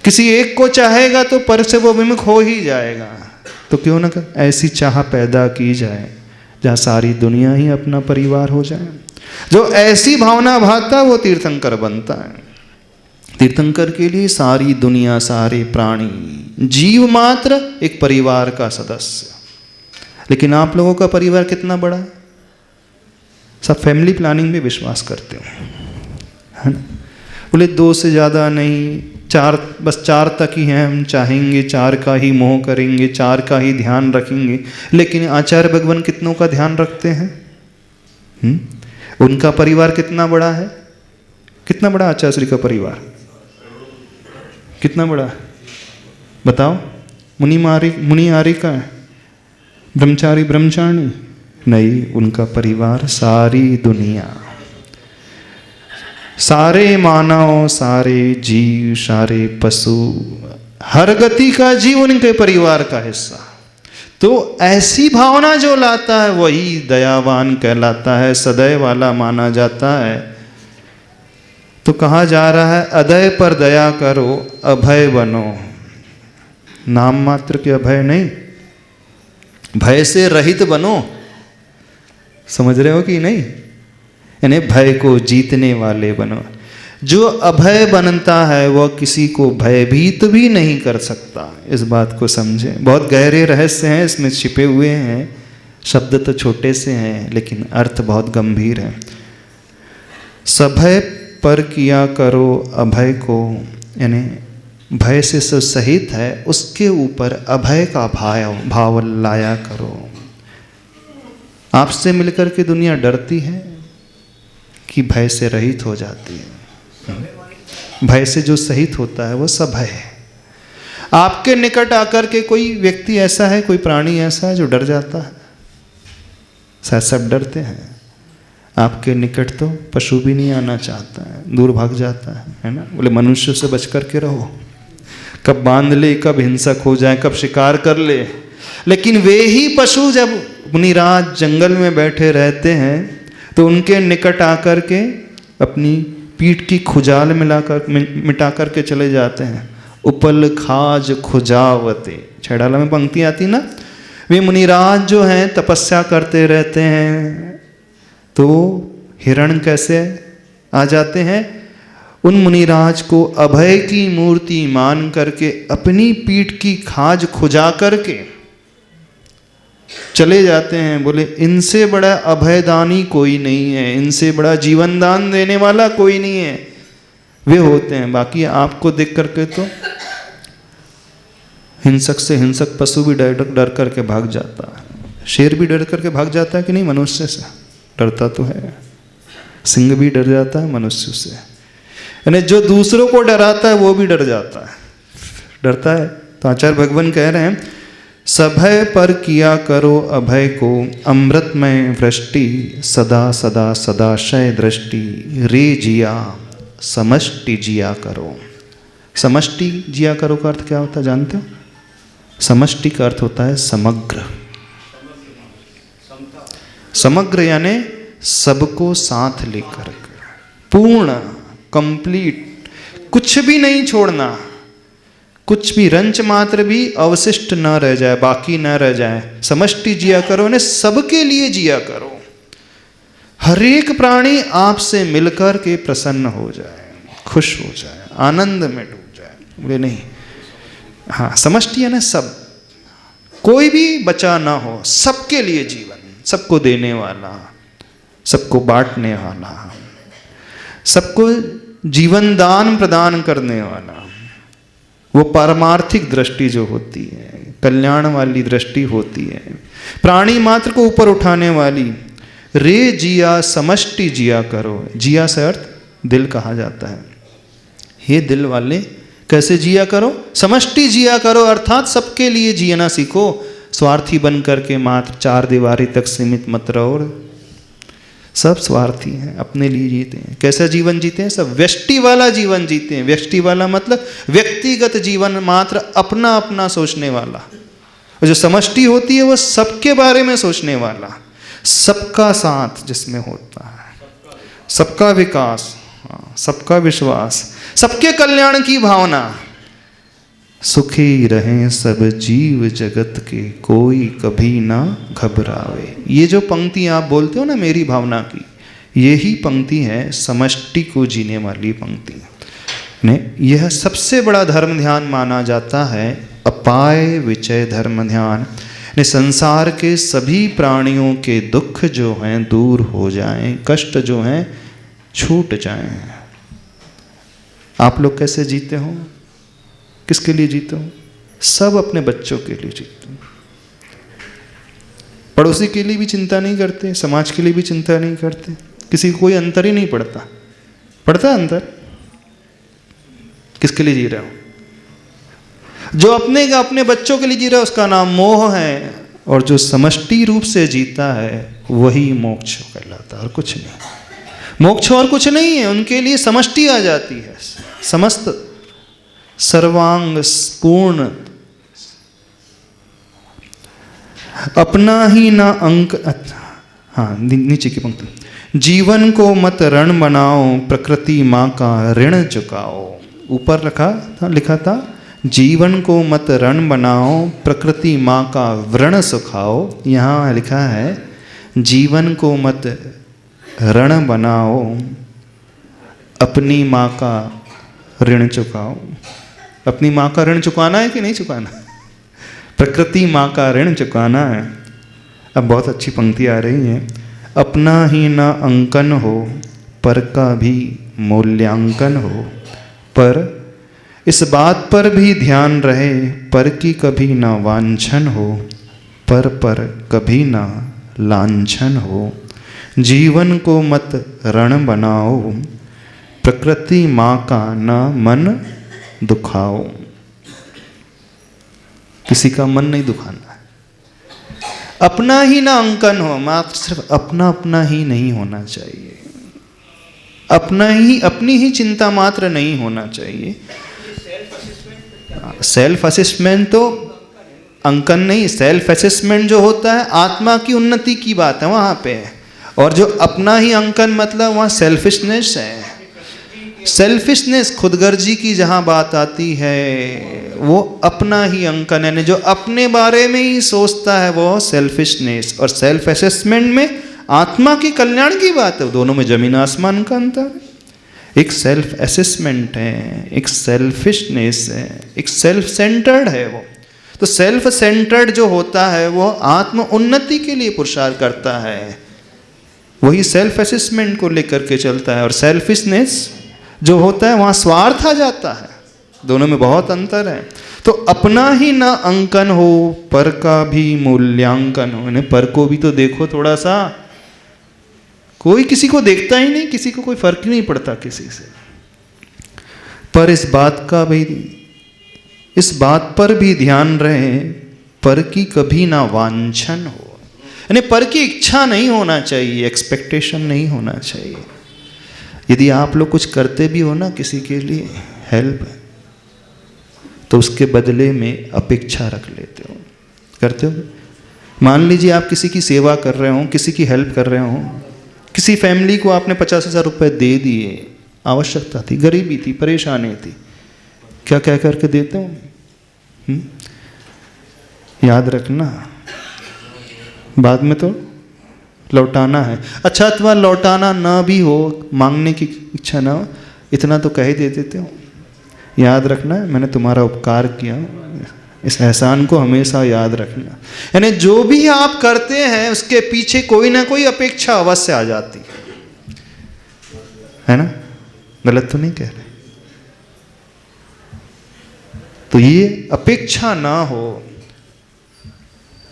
किसी एक को चाहेगा तो पर से वो विमुख हो ही जाएगा। तो क्यों ना ऐसी चाह पैदा की जाए जहाँ सारी दुनिया ही अपना परिवार हो जाए। जो ऐसी भावना भाता है वो तीर्थंकर बनता है। तीर्थंकर के लिए सारी दुनिया, सारे प्राणी, जीव मात्र एक परिवार का सदस्य। लेकिन आप लोगों का परिवार कितना बड़ा है? सब फैमिली प्लानिंग में विश्वास करते हो, है ना? बोले 2 से ज़्यादा नहीं, 4, बस 4 तक ही हैं, हम चाहेंगे 4 का ही मोह करेंगे, 4 का ही ध्यान रखेंगे। लेकिन आचार्य भगवान कितनों का ध्यान रखते हैं? उनका परिवार कितना बड़ा है? कितना बड़ा आचार्य श्री का परिवार? कितना बड़ा है बताओ? मुनि आरी का है, ब्रह्मचारी ब्रह्मचारिणी नहीं, उनका परिवार सारी दुनिया, सारे मानव, सारे जीव, सारे पशु, हर गति का जीव उनके परिवार का हिस्सा। तो ऐसी भावना जो लाता है वही दयावान कहलाता है, सदैव वाला माना जाता है। तो कहा जा रहा है अदय पर दया करो, अभय बनो। नाम मात्र के अभय नहीं, भय से रहित बनो। समझ रहे हो कि नहीं? यानी भय को जीतने वाले बनो। जो अभय बनता है वह किसी को भयभीत भी नहीं कर सकता। इस बात को समझें, बहुत गहरे रहस्य हैं इसमें छिपे हुए हैं। शब्द तो छोटे से हैं लेकिन अर्थ बहुत गंभीर है। सभय पर किया करो अभय को, यानी भय से सहित है उसके ऊपर अभय का भाव लाया करो। आपसे मिलकर के दुनिया डरती है कि भय से रहित हो जाती है। भय से जो सहित होता है वो सभय है। आपके निकट आकर के कोई व्यक्ति ऐसा है, कोई प्राणी ऐसा है जो डर जाता है? शायद सब डरते हैं। आपके निकट तो पशु भी नहीं आना चाहता है, दूर भाग जाता है ना? बोले मनुष्य से बच कर के रहो, कब बांध ले, कब हिंसक हो जाए, कब शिकार कर ले। लेकिन वे ही पशु जब मुनिराज जंगल में बैठे रहते हैं तो उनके निकट आकर के अपनी पीठ की खुजाल मिटा कर के चले जाते हैं। उपल खाज खुजावते, छैडाला में पंक्ति आती ना, वे मुनिराज जो हैं तपस्या करते रहते हैं तो हिरण कैसे आ जाते हैं? उन मुनिराज को अभय की मूर्ति मान करके अपनी पीठ की खाज खुजा करके चले जाते हैं। बोले इनसे बड़ा अभयदानी कोई नहीं है, इनसे बड़ा जीवन दान देने वाला कोई नहीं है, वे होते हैं। बाकी आपको देख करके तो हिंसक से हिंसक पशु भी डर करके भाग जाता है। शेर भी डर करके भाग जाता है कि नहीं? मनुष्य से डरता तो है। सिंह भी डर जाता है मनुष्य से। यानी जो दूसरों को डराता है वो भी डर जाता है, डरता है। तो आचार्य भगवान कह रहे हैं सभय पर किया करो अभय को, अमृतमय वृष्टि सदा सदा सदाशय दृष्टि, रे जिया समष्टि जिया करो। समष्टि जिया करो का अर्थ क्या होता है जानते हो? समष्टि का अर्थ होता है समग्र। समग्र यानी सबको साथ लेकर, पूर्ण, कंप्लीट, कुछ भी नहीं छोड़ना, कुछ भी रंच मात्र भी अवशिष्ट न रह जाए, बाकी न रह जाए। समष्टि जिया करो ने सबके लिए जिया करो। हर एक प्राणी आपसे मिलकर के प्रसन्न हो जाए, खुश हो जाए, आनंद में डूब जाए। बोले नहीं, हाँ समष्टि यानी सब, कोई भी बचा ना हो, सबके लिए जीवन, सबको देने वाला, सबको बांटने वाला, सबको जीवन दान प्रदान करने वाला। वो पारमार्थिक दृष्टि जो होती है, कल्याण वाली दृष्टि होती है, प्राणी मात्र को ऊपर उठाने वाली। रे जिया समष्टि जिया करो। जिया से अर्थ दिल कहा जाता है। हे दिल वाले कैसे जिया करो? समष्टि जिया करो, अर्थात सबके लिए जियना सीखो। स्वार्थी बन करके मात्र 4 दीवारी तक सीमित मत रहो। सब स्वार्थी हैं, अपने लिए जीते हैं। कैसा जीवन जीते हैं? सब व्यष्टि वाला जीवन जीते हैं। व्यष्टि वाला मतलब व्यक्तिगत जीवन, मात्र अपना अपना सोचने वाला। और जो समष्टि होती है वो सबके बारे में सोचने वाला, सबका साथ जिसमें होता है, सबका विकास, सबका विश्वास, सबके कल्याण की भावना। सुखी रहें सब जीव जगत के, कोई कभी ना घबरावे। ये जो पंक्ति आप बोलते हो ना मेरी भावना की, यही पंक्ति है समष्टि को जीने वाली पंक्ति ने। यह सबसे बड़ा धर्म ध्यान माना जाता है, अपाय विचय धर्म ध्यान ने। संसार के सभी प्राणियों के दुख जो हैं दूर हो जाएं, कष्ट जो हैं छूट जाएं। आप लोग कैसे जीते हो? किसके लिए जीते हो? सब अपने बच्चों के लिए जीते हो। पड़ोसी के लिए भी चिंता नहीं करते, समाज के लिए भी चिंता नहीं करते, किसी को कोई अंतर ही नहीं पड़ता। पड़ता अंतर? किसके लिए जी रहे हो? जो अपने का अपने बच्चों के लिए जी रहा है उसका नाम मोह है, और जो समष्टि रूप से जीता है वही मोक्ष कहलाता है, और कुछ नहीं। मोक्ष और कुछ नहीं है, उनके लिए समष्टि आ जाती है, समस्त सर्वांग पूर्ण। अपना ही ना अंक, हाँ नीचे की पंक्ति, जीवन को मत रण बनाओ, प्रकृति माँ का ऋण चुकाओ। ऊपर लिखा था जीवन को मत रण बनाओ, प्रकृति माँ का व्रण सुखाओ। यहाँ लिखा है जीवन को मत रण बनाओ, अपनी माँ का ऋण चुकाओ। अपनी माँ का ऋण चुकाना है कि नहीं चुकाना? प्रकृति माँ का ऋण चुकाना है। अब बहुत अच्छी पंक्ति आ रही है, अपना ही ना अंकन हो, पर का भी मूल्यांकन हो। पर इस बात पर भी ध्यान रहे, पर की कभी ना वांछन हो, पर कभी ना लांछन हो। जीवन को मत रण बनाओ, प्रकृति माँ का ना मन दुखाओ। किसी का मन नहीं दुखाना है। अपना ही ना अंकन हो, मात्र सिर्फ अपना अपना ही नहीं होना चाहिए। अपना ही, अपनी ही चिंता मात्र नहीं होना चाहिए। सेल्फ असेसमेंट तो अंकन नहीं, सेल्फ असेसमेंट जो होता है आत्मा की उन्नति की बात है, वहां पे है। और जो अपना ही अंकन मतलब वहाँ सेल्फिशनेस है। सेल्फिशनेस, खुदगर्जी की जहाँ बात आती है वो अपना ही अंकन है। जो अपने बारे में ही सोचता है वो सेल्फिशनेस। और सेल्फ असेसमेंट में आत्मा के कल्याण की बात है। दोनों में जमीन आसमान का अंतर है। एक सेल्फ असेसमेंट है, एक सेल्फिशनेस है, एक सेल्फ सेंटर्ड है वो। तो सेल्फ सेंटर्ड जो होता है वो आत्म उन्नति के लिए पुरुषार्थ करता है, वही सेल्फ असेसमेंट को लेकर के चलता है। और सेल्फिशनेस जो होता है वहाँ स्वार्थ आ जाता है। दोनों में बहुत अंतर है। तो अपना ही ना अंकन हो, पर का भी मूल्यांकन हो। इन्हें पर को भी तो देखो थोड़ा सा। कोई किसी को देखता ही नहीं, किसी को कोई फर्क ही नहीं पड़ता किसी से। पर इस बात पर भी ध्यान रहे, पर की कभी ना वांछन हो। यानी पर की इच्छा नहीं होना चाहिए, एक्सपेक्टेशन नहीं होना चाहिए। यदि आप लोग कुछ करते भी हो ना किसी के लिए हेल्प, तो उसके बदले में अपेक्षा रख लेते हो। करते हो? मान लीजिए आप किसी की सेवा कर रहे हो, किसी की हेल्प कर रहे हो, किसी फैमिली को आपने 50,000 रुपये दे दिए, आवश्यकता थी, गरीबी थी, परेशानी थी, क्या क्या करके देते हो? याद रखना, बाद में तो लौटाना है। अच्छा, अथवा लौटाना ना भी हो, मांगने की इच्छा ना हो, इतना तो कह ही दे देते हो। याद रखना है मैंने तुम्हारा उपकार किया, इस एहसान को हमेशा याद रखना। यानी जो भी आप करते हैं उसके पीछे कोई ना कोई अपेक्षा अवश्य आ जाती है ना? गलत तो नहीं कह रहे? तो ये अपेक्षा ना हो।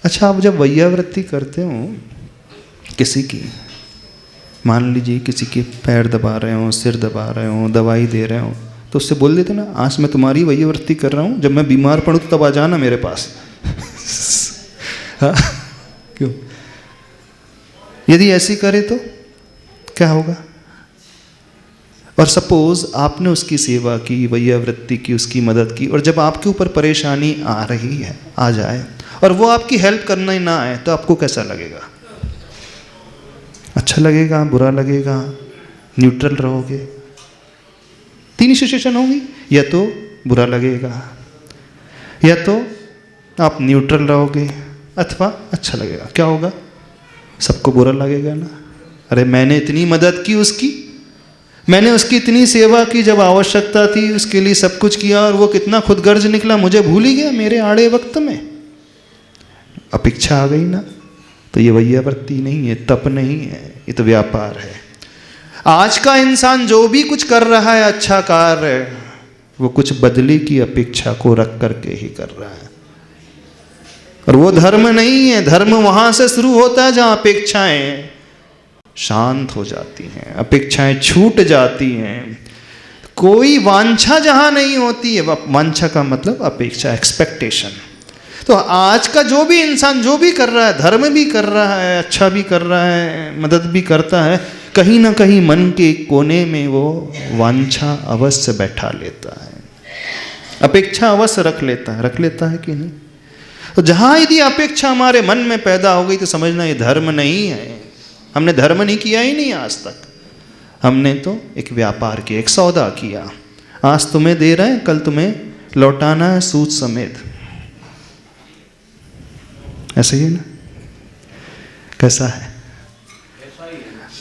अच्छा, आप जब वैयावृत्ति करते हो किसी की, मान लीजिए किसी के पैर दबा रहे हो, सिर दबा रहे हो, दवाई दे रहे हो, तो उससे बोल देते ना, आज मैं तुम्हारी वैयावृत्ति कर रहा हूँ, जब मैं बीमार पड़ूँ तो तब आ जाना मेरे पास। हाँ? क्यों? यदि ऐसी करे तो क्या होगा? और सपोज आपने उसकी सेवा की, वैयावृत्ति की, उसकी मदद की, और जब आपके ऊपर परेशानी आ रही है, आ जाए, और वो आपकी हेल्प करना ही ना आए, तो आपको कैसा लगेगा? अच्छा लगेगा, बुरा लगेगा, न्यूट्रल रहोगे? तीन सिचुएशन होंगी, या तो बुरा लगेगा, या तो आप न्यूट्रल रहोगे अथवा अच्छा लगेगा। क्या होगा? सबको बुरा लगेगा ना। अरे मैंने इतनी मदद की उसकी, मैंने उसकी इतनी सेवा की, जब आवश्यकता थी उसके लिए सब कुछ किया, और वो कितना खुदगर्ज निकला, मुझे भूल ही गया मेरे आड़े वक्त में। अपेक्षा आ गई ना। तो ये वैयावृत्ति नहीं है, तप नहीं है, ये तो व्यापार है। आज का इंसान जो भी कुछ कर रहा है अच्छा कार्य, वो कुछ बदले की अपेक्षा को रख करके ही कर रहा है, और वो धर्म नहीं है। धर्म वहां से शुरू होता है जहां अपेक्षाएं शांत हो जाती हैं, अपेक्षाएं छूट जाती हैं। कोई वांछा जहां नहीं होती है, वांछा का मतलब अपेक्षा, एक्सपेक्टेशन। तो आज का जो भी इंसान जो भी कर रहा है, धर्म भी कर रहा है, अच्छा भी कर रहा है, मदद भी करता है, कहीं ना कहीं मन के कोने में वो वांछा अवश्य बैठा लेता है, अपेक्षा अवश्य रख लेता है कि नहीं? तो जहां यदि अपेक्षा हमारे मन में पैदा हो गई तो समझना ये धर्म नहीं है। हमने धर्म नहीं किया ही नहीं आज तक, हमने तो एक व्यापार किया, एक सौदा किया। आज तुम्हें दे रहे हैं, कल तुम्हें लौटाना है सूद समेत। ऐसा ही है ना? कैसा है?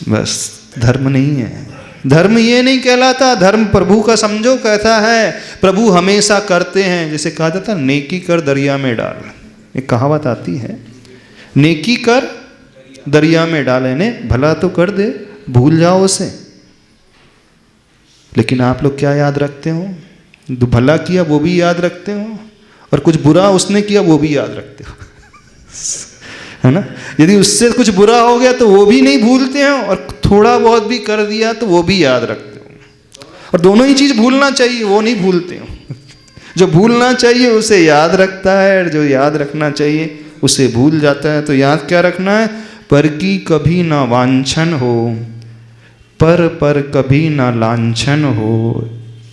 बस धर्म नहीं है। धर्म ये नहीं कहलाता। धर्म प्रभु का समझो कहता है, प्रभु हमेशा करते हैं। जैसे कहा जाता है नेकी कर दरिया में डाल, एक कहावत आती है, नेकी कर दरिया में डाले ने, भला तो कर दे, भूल जाओ उसे। लेकिन आप लोग क्या याद रखते हो? जो भला किया वो भी याद रखते हो, और कुछ बुरा उसने किया वो भी याद रखते हो, है ना? यदि उससे कुछ बुरा हो गया तो वो भी नहीं भूलते हो, और थोड़ा बहुत भी कर दिया तो वो भी याद रखते हो। और दोनों ही चीज भूलना चाहिए, वो नहीं भूलते हो। जो भूलना चाहिए उसे याद रखता है, और जो याद रखना चाहिए उसे भूल जाता है। तो याद क्या रखना है? पर की कभी ना वांछन हो, पर कभी ना लांछन हो,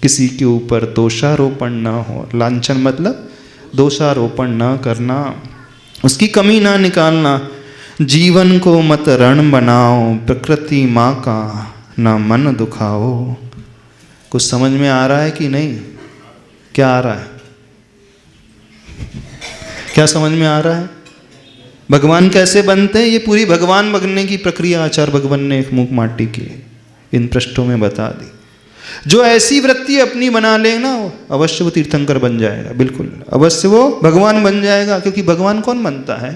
किसी के ऊपर दोषारोपण ना हो। लांछन मतलब दोषारोपण ना करना, उसकी कमी ना निकालना। जीवन को मत रण बनाओ, प्रकृति माँ का ना मन दुखाओ। कुछ समझ में आ रहा है कि नहीं? क्या आ रहा है? क्या समझ में आ रहा है? भगवान कैसे बनते हैं, ये पूरी भगवान बनने की प्रक्रिया आचार्य भगवान ने एक मूक माटी के इन पृष्ठों में बता दी। जो ऐसी वृत्ति अपनी बना लेना, अवश्य वो तीर्थंकर बन जाएगा। बिल्कुल अवश्य वो भगवान बन जाएगा। क्योंकि भगवान कौन बनता है?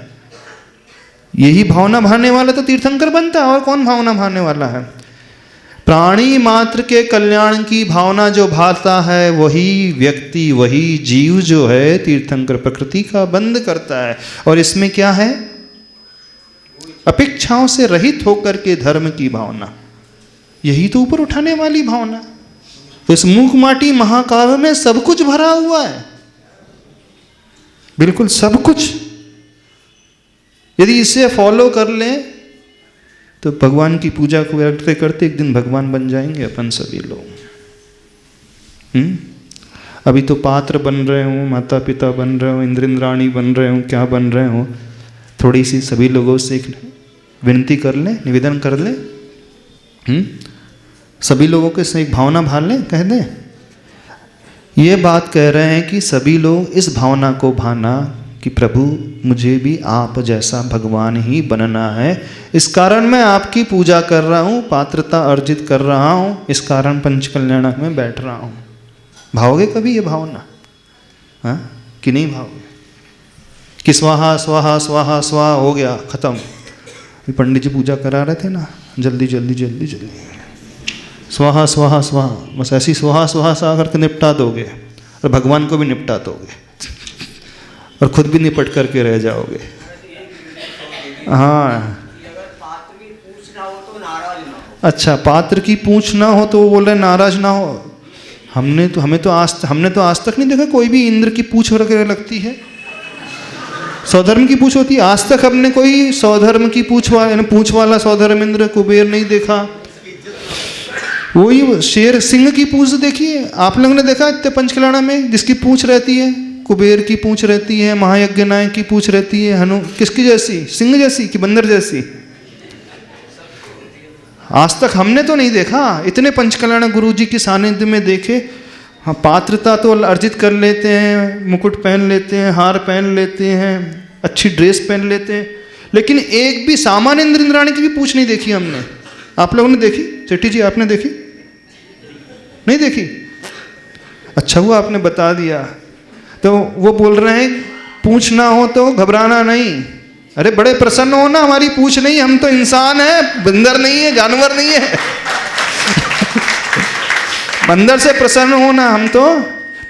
यही भावना भाने वाला तो तीर्थंकर बनता है। और कौन भावना भाने वाला है? प्राणी मात्र के कल्याण की भावना जो भाता है, वही व्यक्ति, वही जीव जो है तीर्थंकर प्रकृति का बंद करता है। और इसमें क्या है? अपेक्षाओं से रहित होकर के धर्म की भावना, यही तो ऊपर उठाने वाली भावना। तो इस मूक माटी महाकाव्य में सब कुछ भरा हुआ है, बिल्कुल सब कुछ। यदि इसे फॉलो कर लें तो भगवान की पूजा को करते करते एक दिन भगवान बन जाएंगे अपन सभी लोग। अभी तो पात्र बन रहे हो, माता पिता बन रहे हो, इंद्र इंद्राणी बन रहे हो, क्या बन रहे हो। थोड़ी सी सभी लोगों से एक विनती कर लें, निवेदन कर लें, सभी लोगों के से एक भावना भाल लें, कह दें ये बात कह रहे हैं कि सभी लोग इस भावना को भाना कि प्रभु मुझे भी आप जैसा भगवान ही बनना है। इस कारण मैं आपकी पूजा कर रहा हूँ, पात्रता अर्जित कर रहा हूँ, इस कारण पंचकल्याणक में बैठ रहा हूँ। भाओगे कभी ये भावना? हाँ कि नहीं भाओगे? कि स्वाहा स्वाहा स्वाहा स्वाहा हो गया खत्म। पंडित जी पूजा करा रहे थे ना, जल्दी जल्दी जल्दी जल्दी स्वाहा स्वाहा स्वाहा, बस ऐसी स्वाहा स्वाहा सा करके निपटा दोगे, और भगवान को भी निपटा दोगे, और खुद भी निपट करके रह जाओगे। हाँ अच्छा, पात्र की पूछ ना हो तो वो बोल रहे नाराज ना हो। हमने तो आज तक नहीं देखा कोई भी इंद्र की पूछ वगैरह लगती है। सौधर्म की पूछ होती है। आज तक हमने कोई सौधर्म की पूछ वाला सौधर्म इंद्र कुबेर नहीं देखा। वही शेर सिंह की पूछ देखिए, आप लोगों ने देखा इतने पंचकल्याणा में, जिसकी पूछ रहती है कुबेर की पूछ रहती है, महायज्ञ नायक की पूछ रहती है, हनु किसकी जैसी? सिंह जैसी कि बंदर जैसी? आज तक हमने तो नहीं देखा। इतने पंचकल्याण गुरु जी के सानिध्य में देखे, हाँ, पात्रता तो अर्जित कर लेते हैं, मुकुट पहन लेते हैं, हार पहन लेते हैं, अच्छी ड्रेस पहन लेते हैं, लेकिन एक भी सामान्य इंद्र इंद्राणी की भी पूछ नहीं देखी हमने। आप लोगों ने देखी? सेठी जी आपने देखी? नहीं देखी? अच्छा हुआ आपने बता दिया। तो वो बोल रहे हैं पूछ ना हो तो घबराना नहीं। अरे बड़े प्रसन्न हो ना, हमारी पूछ नहीं, हम तो इंसान हैं, बंदर नहीं है, जानवर नहीं है। बंदर से प्रसन्न होना, हम तो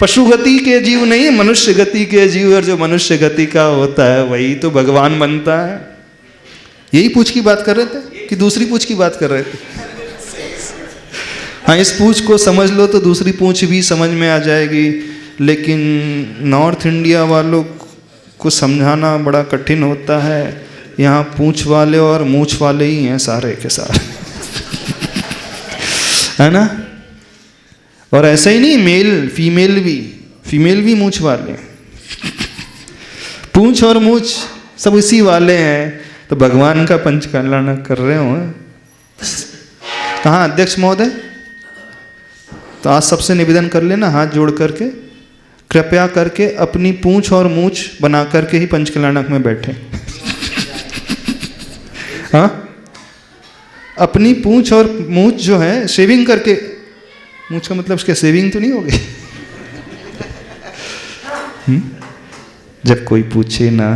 पशु गति के जीव नहीं, मनुष्य गति के जीव, और जो मनुष्य गति का होता है वही तो भगवान बनता है। यही पूछ की बात कर रहे थे कि दूसरी पूछ की बात कर रहे थे? हाँ, इस पूछ को समझ लो तो दूसरी पूछ भी समझ में आ जाएगी, लेकिन नॉर्थ इंडिया वालों को समझाना बड़ा कठिन होता है। यहाँ पूछ वाले और मूछ वाले ही हैं सारे के सारे। है ना? और ऐसा ही नहीं, मेल फीमेल भी मूछ वाले। पूछ और मूछ सब इसी वाले हैं। तो भगवान का पंच कल्याण कर रहे हो। कहाँ अध्यक्ष महोदय? तो आज सबसे निवेदन कर लेना हाथ जोड़ करके, कृपया करके अपनी पूंछ और मूछ बना करके ही पंच कल्याणक में बैठे। हाँ, अपनी पूंछ और मूछ जो है शेविंग करके, मूछ का मतलब उसके शेविंग तो नहीं होगी। जब कोई पूछे ना,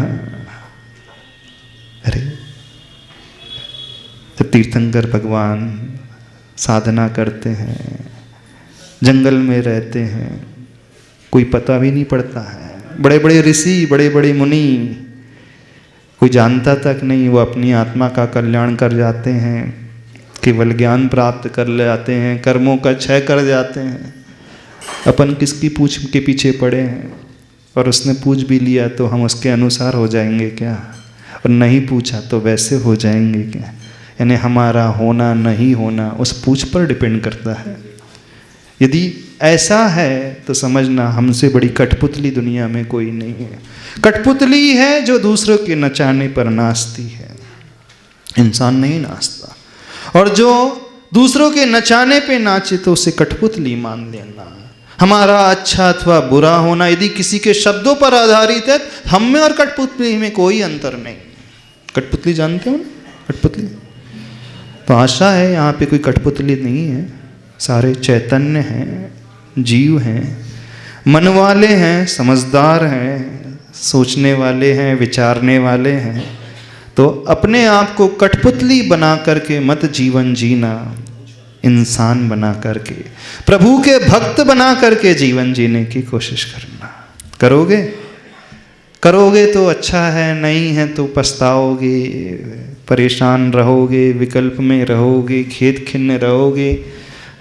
अरे जब तीर्थंकर भगवान साधना करते हैं, जंगल में रहते हैं, कोई पता भी नहीं पड़ता है। बड़े बड़े ऋषि, बड़े बड़े मुनि, कोई जानता तक नहीं, वो अपनी आत्मा का कल्याण कर जाते हैं, केवल ज्ञान प्राप्त कर ले जाते हैं, कर्मों का क्षय कर जाते हैं। अपन किसकी पूछ के पीछे पड़े हैं? और उसने पूछ भी लिया तो हम उसके अनुसार हो जाएंगे क्या? और नहीं पूछा तो वैसे हो जाएंगे क्या? यानी हमारा होना नहीं होना उस पूछ पर डिपेंड करता है। यदि ऐसा है तो समझना हमसे बड़ी कठपुतली दुनिया में कोई नहीं है। कठपुतली है जो दूसरों के नचाने पर नाचती है, इंसान नहीं नाचता। और जो दूसरों के नचाने पे नाचे तो उसे कठपुतली मान लेना। हमारा अच्छा अथवा बुरा होना यदि किसी के शब्दों पर आधारित है, हम में और कठपुतली में कोई अंतर नहीं। कठपुतली जानते हो ना? कठपुतली तो आशा है यहाँ पे कोई कठपुतली नहीं है, सारे चैतन्य हैं, जीव हैं, मन वाले हैं, समझदार हैं, सोचने वाले हैं, विचारने वाले हैं। तो अपने आप को कठपुतली बना करके मत जीवन जीना, इंसान बना करके, प्रभु के भक्त बना करके जीवन जीने की कोशिश करना। करोगे तो अच्छा है, नहीं है तो पछताओगे, परेशान रहोगे, विकल्प में रहोगे, खेद खिन्न रहोगे,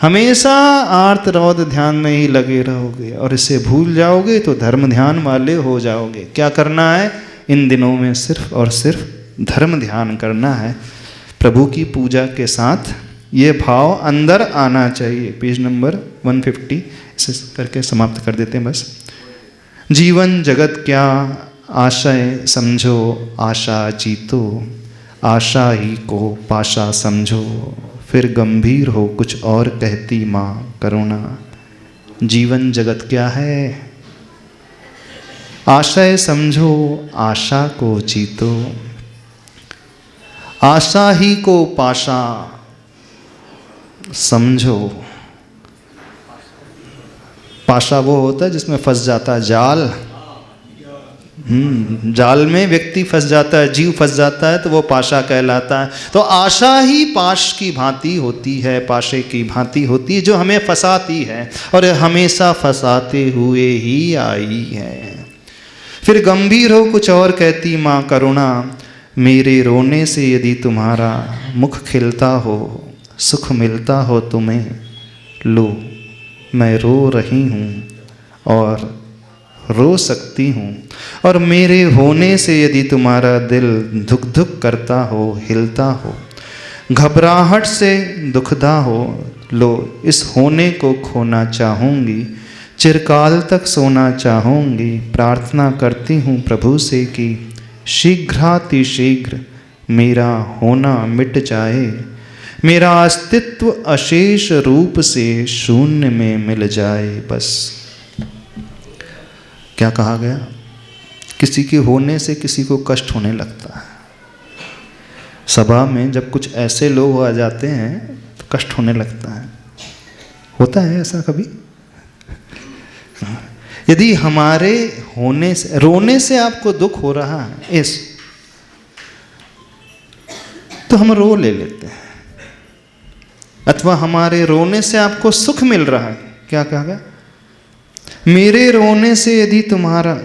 हमेशा आर्त रौद ध्यान में ही लगे रहोगे और इसे भूल जाओगे तो धर्म ध्यान वाले हो जाओगे। क्या करना है इन दिनों में? सिर्फ और सिर्फ धर्म ध्यान करना है। प्रभु की पूजा के साथ ये भाव अंदर आना चाहिए। पेज नंबर 150 इसे करके समाप्त कर देते हैं बस। जीवन जगत क्या आशय समझो, आशा जीतो, आशा ही को पाशा समझो, फिर गंभीर हो कुछ और कहती माँ करुणा। जीवन जगत क्या है? आशय समझो, आशा को जीतो, आशा ही को पाशा समझो। पाशा वो होता है जिसमें फंस जाता है जाल। जाल में व्यक्ति फंस जाता है, जीव फंस जाता है तो वो पाशा कहलाता है। तो आशा ही पाश की भांति होती है, पाशे की भांति होती है जो हमें फंसाती है और हमेशा फंसाते हुए ही आई है। फिर गंभीर हो कुछ और कहती माँ करुणा, मेरे रोने से यदि तुम्हारा मुख खिलता हो, सुख मिलता हो तुम्हें, लो मैं रो रही हूँ और रो सकती हूँ। और मेरे होने से यदि तुम्हारा दिल धुक धुक करता हो, हिलता हो, घबराहट से दुखदा हो, लो इस होने को खोना चाहूँगी, चिरकाल तक सोना चाहूँगी। प्रार्थना करती हूँ प्रभु से कि शीघ्रातिशीघ्र मेरा होना मिट जाए, मेरा अस्तित्व अशेष रूप से शून्य में मिल जाए बस। क्या कहा गया? किसी के होने से किसी को कष्ट होने लगता है। सभा में जब कुछ ऐसे लोग आ जाते हैं तो कष्ट होने लगता है। होता है ऐसा कभी? यदि हमारे होने से, रोने से आपको दुख हो रहा है तो हम रो ले लेते हैं, अथवा हमारे रोने से आपको सुख मिल रहा है। क्या कहा गया? मेरे रोने से यदि तुम्हारा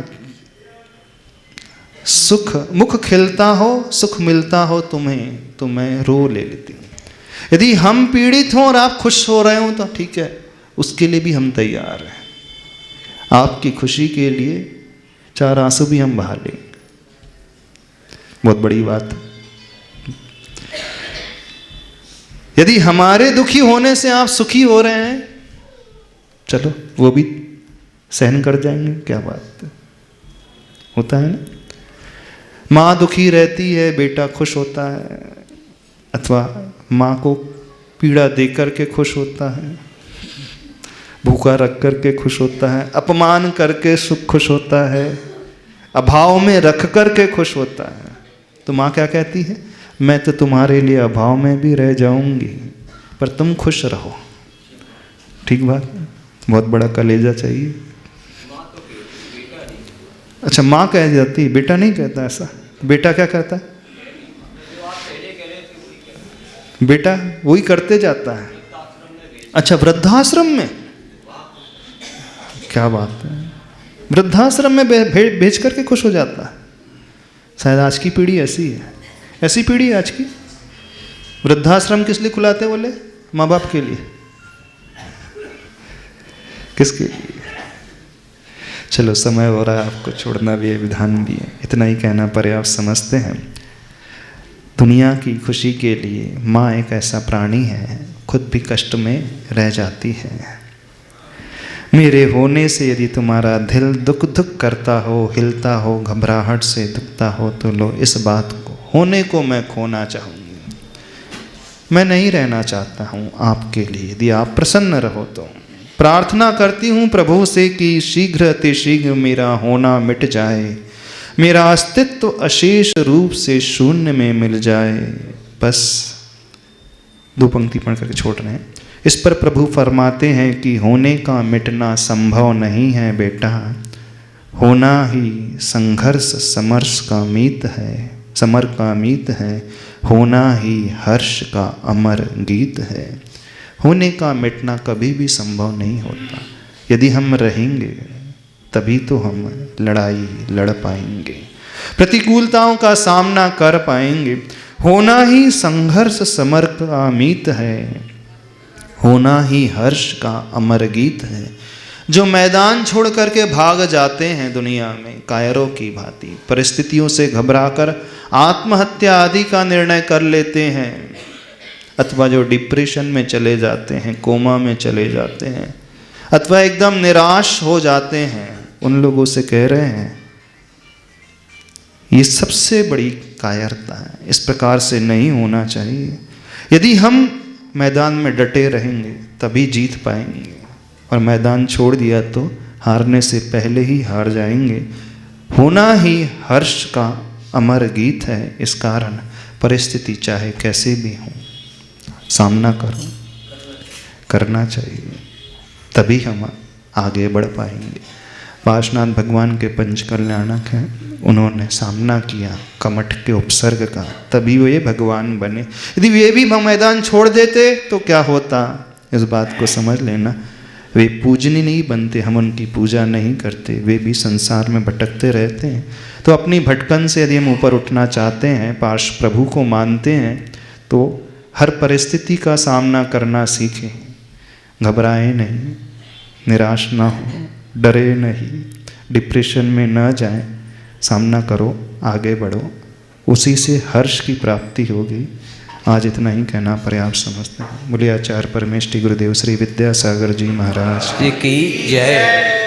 सुख मुख खिलता हो, सुख मिलता हो तुम्हें, तो मैं रो ले लेती हूँ। यदि हम पीड़ित हों और आप खुश हो रहे हो तो ठीक है, उसके लिए भी हम तैयार हैं। आपकी खुशी के लिए 4 आंसू भी हम बहा लेंगे। बहुत बड़ी बात है। यदि हमारे दुखी होने से आप सुखी हो रहे हैं, चलो वो भी सहन कर जाएंगे, क्या बात है। होता है ना, माँ दुखी रहती है, बेटा खुश होता है, अथवा माँ को पीड़ा दे करके खुश होता है, भूखा रख करके खुश होता है, अपमान करके सुख खुश होता है, अभाव में रख करके खुश होता है। तो माँ क्या कहती है? मैं तो तुम्हारे लिए अभाव में भी रह जाऊंगी, पर तुम खुश रहो। ठीक बात? बहुत बड़ा कलेजा चाहिए। अच्छा, माँ कह जाती है, बेटा नहीं कहता ऐसा। बेटा क्या कहता है? बेटा वही करते जाता है। अच्छा, वृद्धाश्रम में? क्या बात है, वृद्धाश्रम में भेज करके खुश हो जाता है। शायद आज की पीढ़ी ऐसी है, ऐसी पीढ़ी है आज की। वृद्धाश्रम किस लिए खुलाते बोले? माँ बाप के लिए। किसके लिए? चलो समय हो रहा है, आपको छोड़ना भी है, विधान भी है, इतना ही कहना पर्याप्त समझते हैं। दुनिया की खुशी के लिए माँ एक ऐसा प्राणी है, खुद भी कष्ट में रह जाती है। मेरे होने से यदि तुम्हारा दिल दुख दुख करता हो, हिलता हो, घबराहट से दुखता हो, तो लो इस बात को, होने को मैं खोना चाहूँगी। मैं नहीं रहना चाहता हूँ आपके लिए। यदि आप प्रसन्न रहो तो प्रार्थना करती हूँ प्रभु से कि शीघ्र अतिशीघ्र मेरा होना मिट जाए, मेरा अस्तित्व अशेष रूप से शून्य में मिल जाए बस। 2 पंक्ति पढ़ करके छोड़ रहे हैं। इस पर प्रभु फरमाते हैं कि होने का मिटना संभव नहीं है बेटा, होना ही संघर्ष समर्श का मीत है, समर का मीत है, होना ही हर्ष का अमर गीत है। होने का मिटना कभी भी संभव नहीं होता। यदि हम रहेंगे तभी तो हम लड़ाई लड़ पाएंगे, प्रतिकूलताओं का सामना कर पाएंगे। होना ही संघर्ष समर का मीत है, होना ही हर्ष का अमर गीत है। जो मैदान छोड़ करके भाग जाते हैं दुनिया में कायरों की भांति, परिस्थितियों से घबराकर आत्महत्या आदि का निर्णय कर लेते हैं, अथवा जो डिप्रेशन में चले जाते हैं, कोमा में चले जाते हैं, अथवा एकदम निराश हो जाते हैं, उन लोगों से कह रहे हैं ये सबसे बड़ी कायरता है। इस प्रकार से नहीं होना चाहिए। यदि हम मैदान में डटे रहेंगे तभी जीत पाएंगे, और मैदान छोड़ दिया तो हारने से पहले ही हार जाएंगे। होना ही हर्ष का अमर गीत है। इस कारण परिस्थिति चाहे कैसे भी हो, सामना करो, करना चाहिए, तभी हम आगे बढ़ पाएंगे। पार्श्वनाथ भगवान के पंच कल्याणक हैं, उन्होंने सामना किया कमठ के उपसर्ग का, तभी वे भगवान बने। यदि वे भी मैदान छोड़ देते तो क्या होता, इस बात को समझ लेना। वे पूजनीय नहीं बनते, हम उनकी पूजा नहीं करते, वे भी संसार में भटकते रहते हैं। तो अपनी भटकन से यदि हम ऊपर उठना चाहते हैं, पार्श्व प्रभु को मानते हैं, तो हर परिस्थिति का सामना करना सीखें। घबराएं नहीं, निराश ना हो, डरे नहीं, डिप्रेशन में न जाएं, सामना करो, आगे बढ़ो, उसी से हर्ष की प्राप्ति होगी। आज इतना ही कहना पर्याप्त समझते हैं। बोलिए आचार्य परमेष्टि गुरुदेव श्री विद्यासागर जी महाराज की जय।